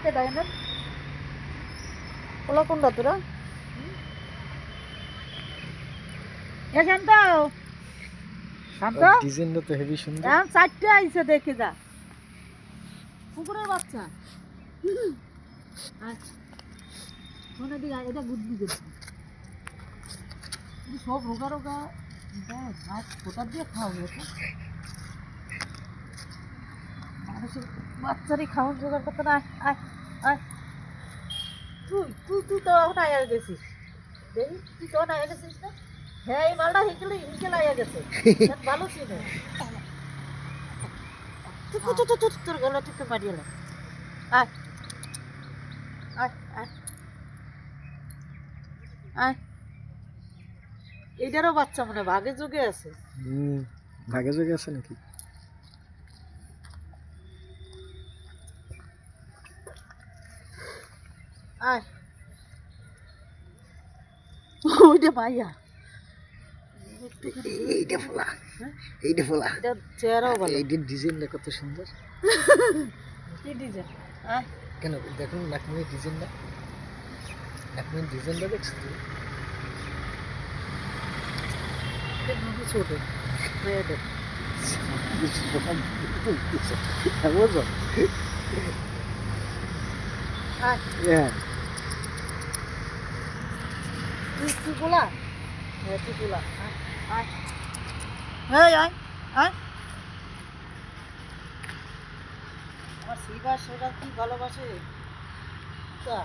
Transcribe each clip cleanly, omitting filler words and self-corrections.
পোলাকে দেয় না পোলা কোনটা তোরা এ শান্ত শান্ত ডিজাইনটা তো হেভি সুন্দর। এখন চারটে আইছে দেখে যা কুকুরের বাচ্চা আচ্ছা শোনে দিকে এটা বুদ্ধি করছি সব রোগা রোগা ঘাস ফোটার দিয়ে খাওয়া গেছে মানুষের বাচ্চারই খাওয়ার জোগাড় করতে না আয় আয় তুই তুই তুই তো এখন আয়া গেছিস দেখি তুই তো আয়া গেছিস না হ্যাঁ এই মালটা হিকেলে হিকেল আয়া গেছে ভালো ছিল তোর গলা টিপে মারিয়ে না আয় আয় আয় আয় এইটারও বাচ্চা মানে ভাগে যোগে আছে ভাগে যোগে আছে নাকি? আয় ওইটা মাইয়া এইটা ফোলা, এইটা ফোলা, এটা চেহারাও ভালো এইটার ডিজাইনটা কত সুন্দর। কি ডিজাইন আয় কেন দেখুন নাকমুনির ডিজাইনটা, নাকমুনির ডিজাইনটা দেখছো তুমি? ছোট মেয়েদের বুঝো আয় হ্যাঁ তুই বলা হ্যাঁ তুই বলা আয় আয় আয় আয় আমার শিবা সেটা কি ভালোবাসে তা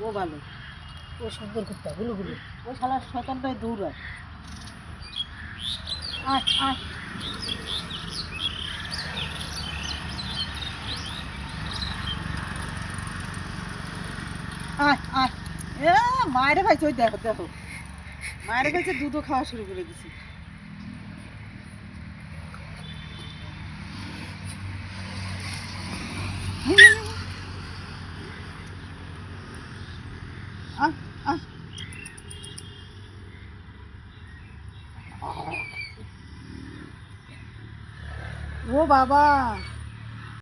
ও ভালো ও সুন্দর কুত্তা গুলো গুলো ও শালা শয়তানটাই দৌড়ায় আয় আয় আয় আয় এ মায়ের খাইছে ওই দেখো দেখো মায়ের খাইছে দুধও খাওয়া শুরু করে দিছি আয় আয় ও বাবা